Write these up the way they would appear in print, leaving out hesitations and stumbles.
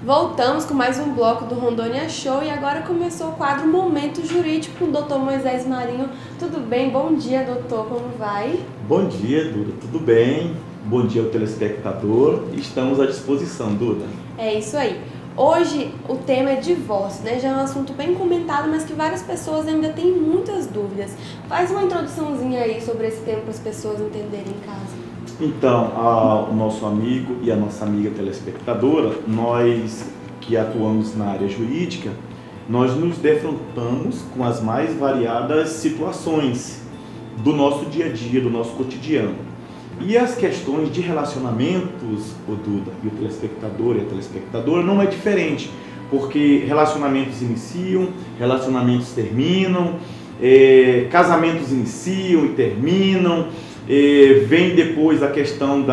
Voltamos com mais um bloco do Rondônia Show e agora começou o quadro Momento Jurídico com o Dr. Moisés Marinho. Tudo bem? Bom dia, doutor. Como vai? Bom dia, Duda. Tudo bem? Bom dia ao telespectador. Estamos à disposição, Duda. É isso aí. Hoje o tema é divórcio, né? Já é um assunto bem comentado, mas que várias pessoas ainda têm muitas dúvidas. Faz uma introduçãozinha aí sobre esse tema para as pessoas entenderem em casa. Então, o nosso amigo e a nossa amiga telespectadora, nós que atuamos na área jurídica, nós nos defrontamos com as mais variadas situações do nosso dia a dia, do nosso cotidiano. E as questões de relacionamentos, o Duda, e o telespectador e a telespectadora, não é diferente, porque relacionamentos iniciam, relacionamentos terminam, casamentos iniciam e terminam, vem depois a questão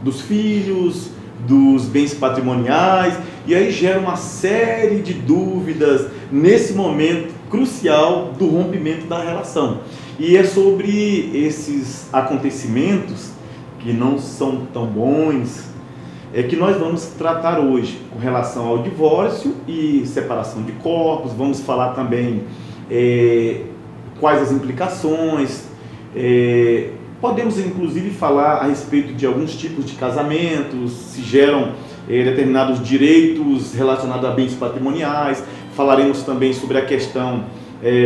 dos filhos, dos bens patrimoniais, e aí gera uma série de dúvidas nesse momento crucial do rompimento da relação. E é sobre esses acontecimentos que não são tão bons que nós vamos tratar hoje com relação ao divórcio e separação de corpos. Vamos falar também quais as implicações. Podemos inclusive falar a respeito de alguns tipos de casamentos, se geram determinados direitos relacionados a bens patrimoniais. Falaremos também sobre a questão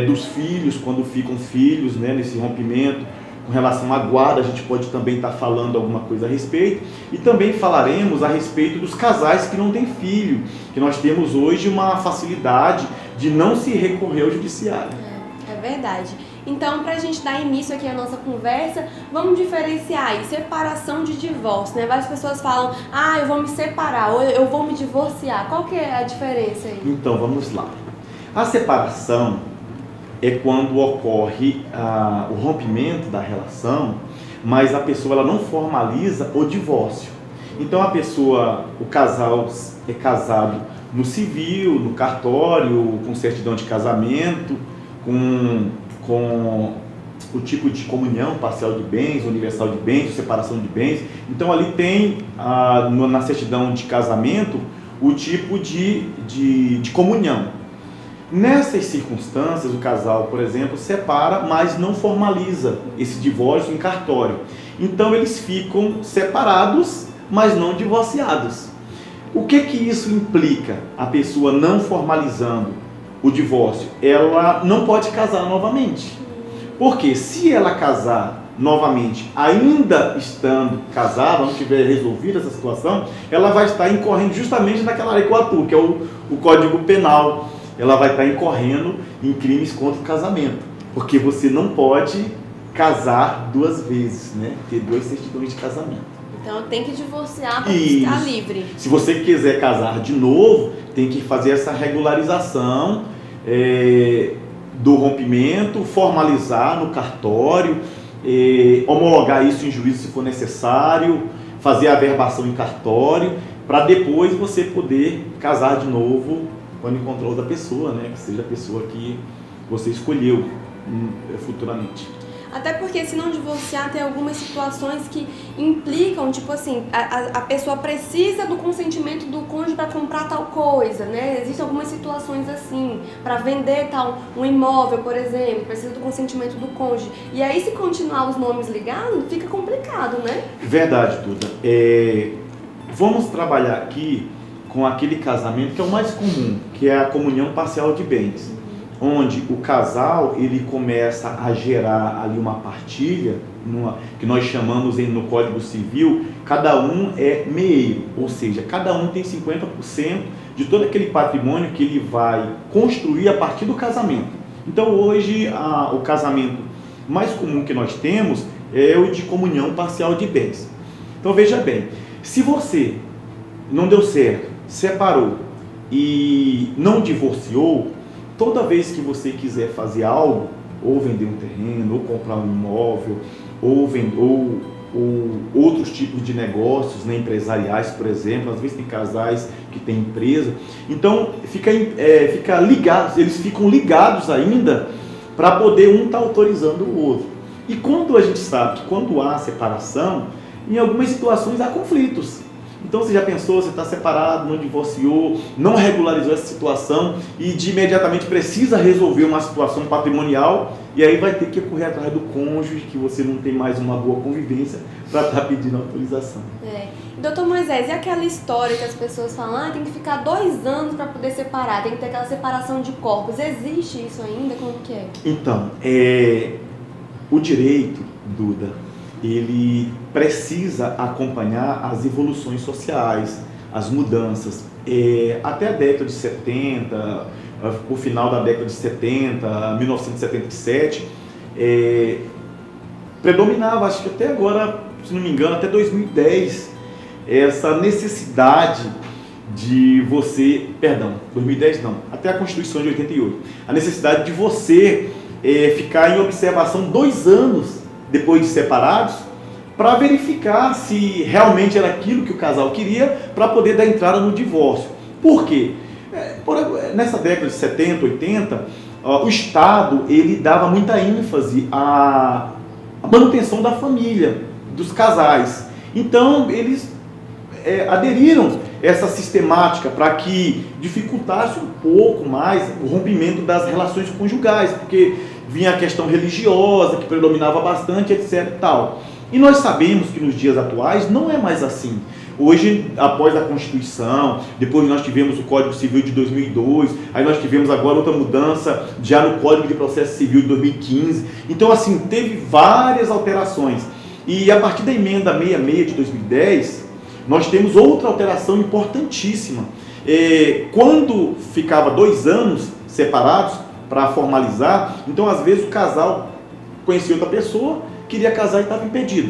dos filhos, quando ficam filhos, né, nesse rompimento. Com relação à guarda, a gente pode também estar falando alguma coisa a respeito. E também falaremos a respeito dos casais que não têm filho, que nós temos hoje uma facilidade de não se recorrer ao judiciário. É verdade. Então, para a gente dar início aqui à nossa conversa, vamos diferenciar aí separação de divórcio, né? Várias pessoas falam, eu vou me separar, ou eu vou me divorciar. Qual que é a diferença aí? Então, vamos lá. A separação é quando ocorre o rompimento da relação, mas a pessoa ela não formaliza o divórcio. Então, o casal é casado no civil, no cartório, com certidão de casamento, com o tipo de comunhão parcial de bens, universal de bens, separação de bens. Então ali tem na certidão de casamento o tipo de comunhão. Nessas circunstâncias, o casal, por exemplo, separa, mas não formaliza esse divórcio em cartório. Então eles ficam separados, mas não divorciados. O que isso implica? A pessoa não formalizando o divórcio, ela não pode casar novamente. Porque se ela casar novamente, ainda estando casada, não tiver resolvido essa situação, ela vai estar incorrendo justamente naquela área que eu atuo, que é o Código Penal. Ela vai estar incorrendo em crimes contra o casamento. Porque você não pode casar duas vezes, né? Ter duas certidões de casamento. Então tem que divorciar para ficar livre. Se você quiser casar de novo, tem que fazer essa regularização do rompimento, formalizar no cartório, homologar isso em juízo se for necessário, fazer a averbação em cartório, para depois você poder casar de novo quando encontrou outra pessoa, né? Que seja a pessoa que você escolheu futuramente. Até porque se não divorciar, tem algumas situações que implicam, tipo assim, a pessoa precisa do consentimento do cônjuge para comprar tal coisa, né? Existem algumas situações assim, para vender um imóvel, por exemplo, precisa do consentimento do cônjuge. E aí, se continuar os nomes ligados, fica complicado, né? Verdade, Duda. Vamos trabalhar aqui com aquele casamento que é o mais comum, que é a comunhão parcial de bens. Onde o casal ele começa a gerar ali uma partilha, que nós chamamos no Código Civil, cada um é meio, ou seja, cada um tem 50% de todo aquele patrimônio que ele vai construir a partir do casamento. Então hoje o casamento mais comum que nós temos é o de comunhão parcial de bens. Então veja bem, se você não deu certo, separou e não divorciou, toda vez que você quiser fazer algo, ou vender um terreno, ou comprar um imóvel, ou outros tipos de negócios, né, empresariais, por exemplo, às vezes tem casais que têm empresa, então fica ligado, eles ficam ligados ainda para poder um estar autorizando o outro. E quando a gente sabe que quando há separação, em algumas situações há conflitos. Então você já pensou, você está separado, não divorciou, não regularizou essa situação e de imediatamente precisa resolver uma situação patrimonial e aí vai ter que correr atrás do cônjuge, que você não tem mais uma boa convivência para estar pedindo autorização. Doutor Moisés, e aquela história que as pessoas falam, tem que ficar 2 anos para poder separar, tem que ter aquela separação de corpos, existe isso ainda? Como que é? Então, o direito, Duda, ele precisa acompanhar as evoluções sociais, as mudanças. Até a década de 70, o final da década de 70, 1977, predominava, acho que até agora, se não me engano, até 2010, essa necessidade de você, 2010 não, até a Constituição de 88, a necessidade de você ficar em observação 2 anos depois de separados, para verificar se realmente era aquilo que o casal queria, para poder dar entrada no divórcio. Por quê? Nessa década de 70, 80, o Estado ele dava muita ênfase à manutenção da família, dos casais. Então, eles aderiram a essa sistemática para que dificultasse um pouco mais o rompimento das relações conjugais, porque vinha a questão religiosa, que predominava bastante, etc. e tal. E nós sabemos que nos dias atuais não é mais assim. Hoje, após a Constituição, depois nós tivemos o Código Civil de 2002, aí nós tivemos agora outra mudança já no Código de Processo Civil de 2015. Então, assim, teve várias alterações. E a partir da emenda 66 de 2010, nós temos outra alteração importantíssima. Quando ficava 2 anos separados para formalizar, então às vezes o casal conhecia outra pessoa, queria casar e estava impedido.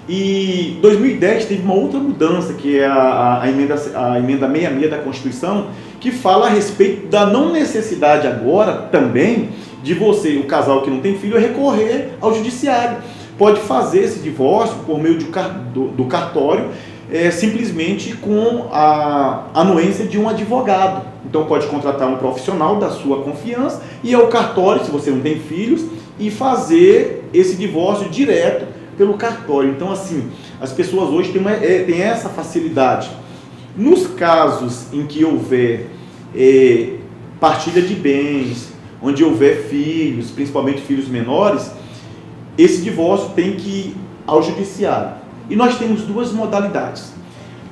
E 2010 teve uma outra mudança, que é a emenda 66 da Constituição, que fala a respeito da não necessidade agora também de você, o casal que não tem filho, recorrer ao judiciário. Pode fazer esse divórcio por meio do cartório, simplesmente com a anuência de um advogado. Então pode contratar um profissional da sua confiança e ao cartório, se você não tem filhos, e fazer esse divórcio direto pelo cartório. Então, assim, as pessoas hoje têm essa facilidade. Nos casos em que houver partilha de bens, onde houver filhos, principalmente filhos menores, esse divórcio tem que ir ao judiciário. E nós temos 2 modalidades.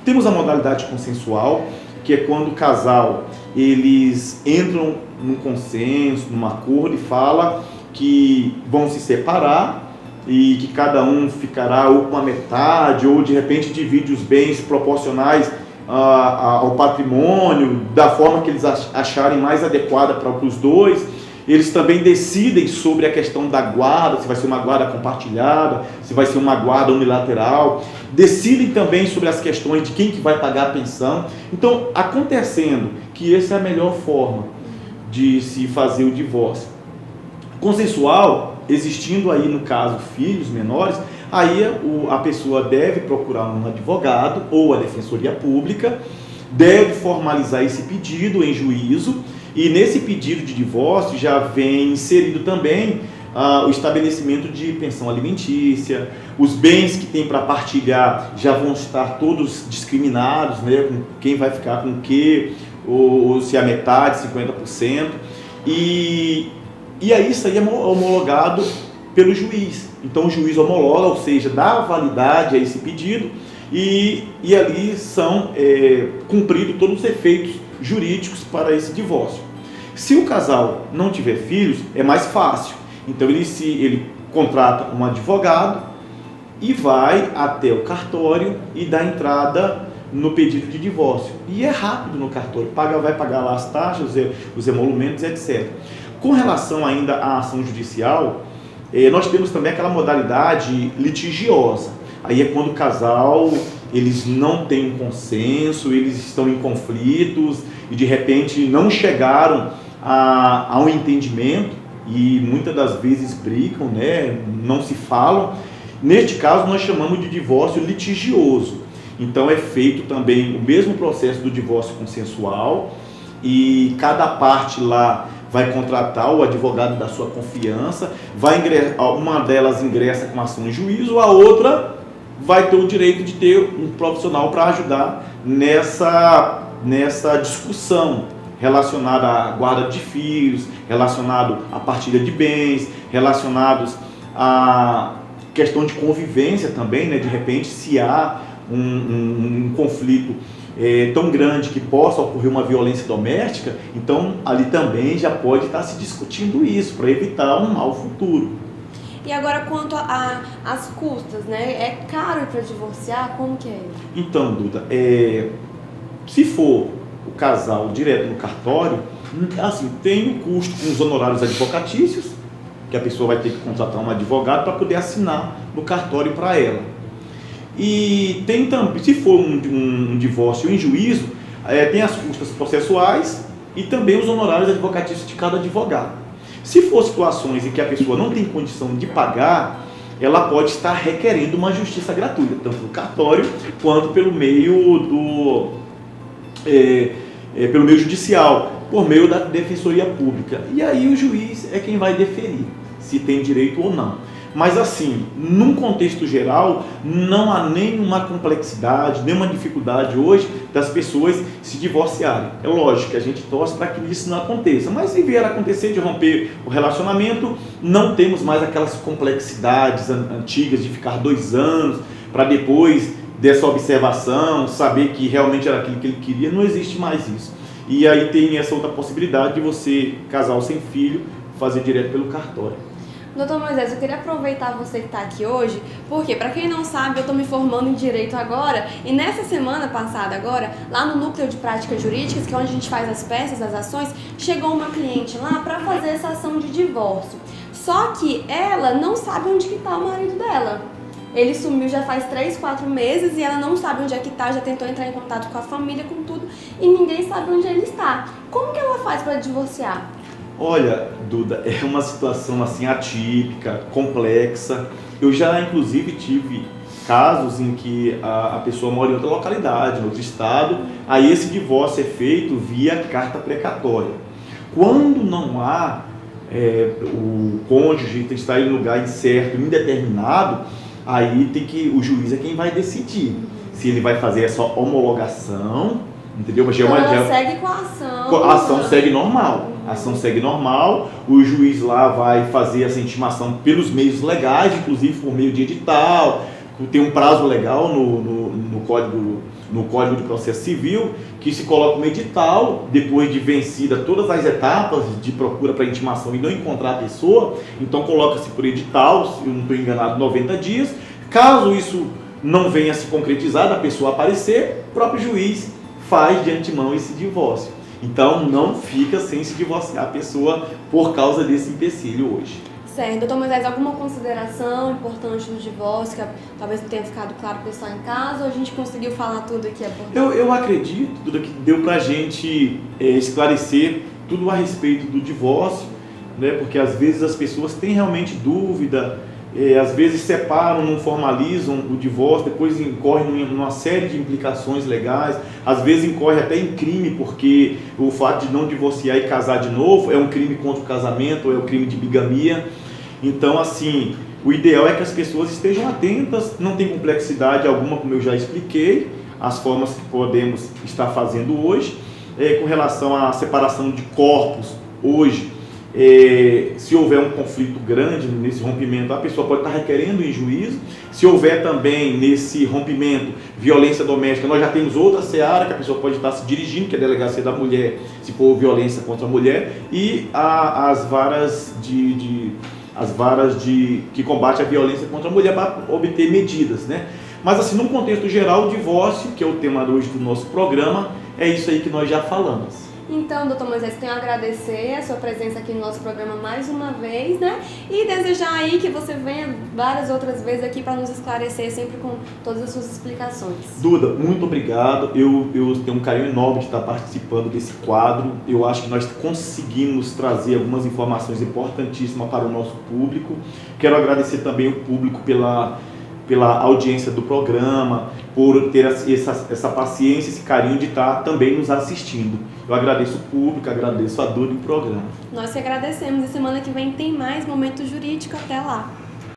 Temos a modalidade consensual, que é quando o casal eles entram num consenso, num acordo e fala que vão se separar e que cada um ficará ou com a metade ou de repente divide os bens proporcionais ao patrimônio da forma que eles acharem mais adequada para os dois. Eles também decidem sobre a questão da guarda, se vai ser uma guarda compartilhada, se vai ser uma guarda unilateral. Decidem também sobre as questões de quem que vai pagar a pensão. Então, acontecendo que essa é a melhor forma de se fazer o divórcio consensual, existindo aí no caso filhos menores, aí a pessoa deve procurar um advogado ou a defensoria pública, deve formalizar esse pedido em juízo. E nesse pedido de divórcio já vem inserido também o estabelecimento de pensão alimentícia, os bens que tem para partilhar já vão estar todos discriminados, né, com quem vai ficar com o quê, ou se a metade, 50%. E aí isso aí é homologado pelo juiz. Então o juiz homologa, ou seja, dá validade a esse pedido e ali são cumpridos todos os efeitos jurídicos para esse divórcio. Se o casal não tiver filhos, é mais fácil. Então ele contrata um advogado e vai até o cartório e dá entrada no pedido de divórcio. E é rápido no cartório, vai pagar lá as taxas, os emolumentos, etc. Com relação ainda à ação judicial, nós temos também aquela modalidade litigiosa. Aí é quando o casal, eles não têm um consenso, eles estão em conflitos e de repente não chegaram a um entendimento e muitas das vezes brigam, né? Não se falam. Neste caso nós chamamos de divórcio litigioso. Então é feito também o mesmo processo do divórcio consensual e cada parte lá vai contratar o advogado da sua confiança, uma delas ingressa com ação em juízo, a outra vai ter o direito de ter um profissional para ajudar nessa discussão relacionada à guarda de filhos, relacionado à partilha de bens, relacionados à questão de convivência também, né? De repente, se há um conflito tão grande que possa ocorrer uma violência doméstica, então ali também já pode estar se discutindo isso, para evitar um mau futuro. E agora, quanto às custas, né? É caro para divorciar? Como que é? Então, Duda, se for o casal direto no cartório, assim, tem o custo com os honorários advocatícios, que a pessoa vai ter que contratar um advogado para poder assinar no cartório para ela. E tem também, se for um divórcio em juízo, tem as custas processuais e também os honorários advocatícios de cada advogado. Se for situações em que a pessoa não tem condição de pagar, ela pode estar requerendo uma justiça gratuita, tanto no cartório quanto pelo meio pelo meio judicial, por meio da Defensoria Pública. E aí o juiz é quem vai deferir se tem direito ou não. Mas assim, num contexto geral, não há nenhuma complexidade, nenhuma dificuldade hoje das pessoas se divorciarem. É lógico que a gente torce para que isso não aconteça, mas se vier a acontecer de romper o relacionamento, não temos mais aquelas complexidades antigas de ficar 2 anos para depois dessa observação saber que realmente era aquilo que ele queria. Não existe mais isso. E aí tem essa outra possibilidade de você, casal sem filho, fazer direto pelo cartório. Doutor Moisés, eu queria aproveitar você que está aqui hoje, porque, para quem não sabe, eu estou me formando em Direito agora, e nessa semana passada agora, lá no Núcleo de Práticas Jurídicas, que é onde a gente faz as peças, as ações, chegou uma cliente lá para fazer essa ação de divórcio. Só que ela não sabe onde que está o marido dela. Ele sumiu já faz 3, 4 meses e ela não sabe onde é que está, já tentou entrar em contato com a família, com tudo, e ninguém sabe onde ele está. Como que ela faz para divorciar? Olha, Duda, é uma situação assim atípica, complexa. Eu já inclusive tive casos em que a pessoa mora em outra localidade, em outro estado, aí esse divórcio é feito via carta precatória. Quando não há, o cônjuge está em lugar incerto, indeterminado, aí o juiz é quem vai decidir se ele vai fazer essa homologação, entendeu? Mas ela segue com a ação. A ação segue normal. A ação segue normal, o juiz lá vai fazer essa intimação pelos meios legais, inclusive por meio de edital, tem um prazo legal no Código de Processo Civil, que se coloca um edital, depois de vencida todas as etapas de procura para intimação e não encontrar a pessoa, então coloca-se por edital, se eu não estou enganado, 90 dias, caso isso não venha a se concretizar, da pessoa aparecer, o próprio juiz faz de antemão esse divórcio. Então, não fica sem se divorciar a pessoa por causa desse empecilho hoje. Certo. Doutor Moisés, alguma consideração importante do divórcio que talvez não tenha ficado claro para o pessoal em casa, ou a gente conseguiu falar tudo aqui? Eu acredito, Duda, que deu para a gente esclarecer tudo a respeito do divórcio, né? Porque às vezes as pessoas têm realmente dúvida, às vezes separam, não formalizam o divórcio, depois incorrem numa série de implicações legais, às vezes incorre até em crime, porque o fato de não divorciar e casar de novo é um crime contra o casamento, ou é um crime de bigamia. Então, assim, o ideal é que as pessoas estejam atentas, não tem complexidade alguma, como eu já expliquei, as formas que podemos estar fazendo hoje. Com relação à separação de corpos, hoje, se houver um conflito grande nesse rompimento, a pessoa pode estar requerendo em juízo. Se houver também nesse rompimento violência doméstica, nós já temos outra seara que a pessoa pode estar se dirigindo, que é a delegacia da mulher, se for violência contra a mulher, e as varas que combatem a violência contra a mulher para obter medidas, né? Mas assim, num contexto geral, o divórcio, que é o tema de hoje do nosso programa, é isso aí que nós já falamos. Então, doutor Moisés, tenho a agradecer a sua presença aqui no nosso programa mais uma vez, né? E desejar aí que você venha várias outras vezes aqui para nos esclarecer, sempre com todas as suas explicações. Duda, muito obrigado. Eu tenho um carinho enorme de estar participando desse quadro. Eu acho que nós conseguimos trazer algumas informações importantíssimas para o nosso público. Quero agradecer também o público pela audiência do programa, por ter essa paciência, esse carinho de estar também nos assistindo. Eu agradeço o público, agradeço a Duda e o programa. Nós que agradecemos, e semana que vem tem mais Momento Jurídico. Até lá!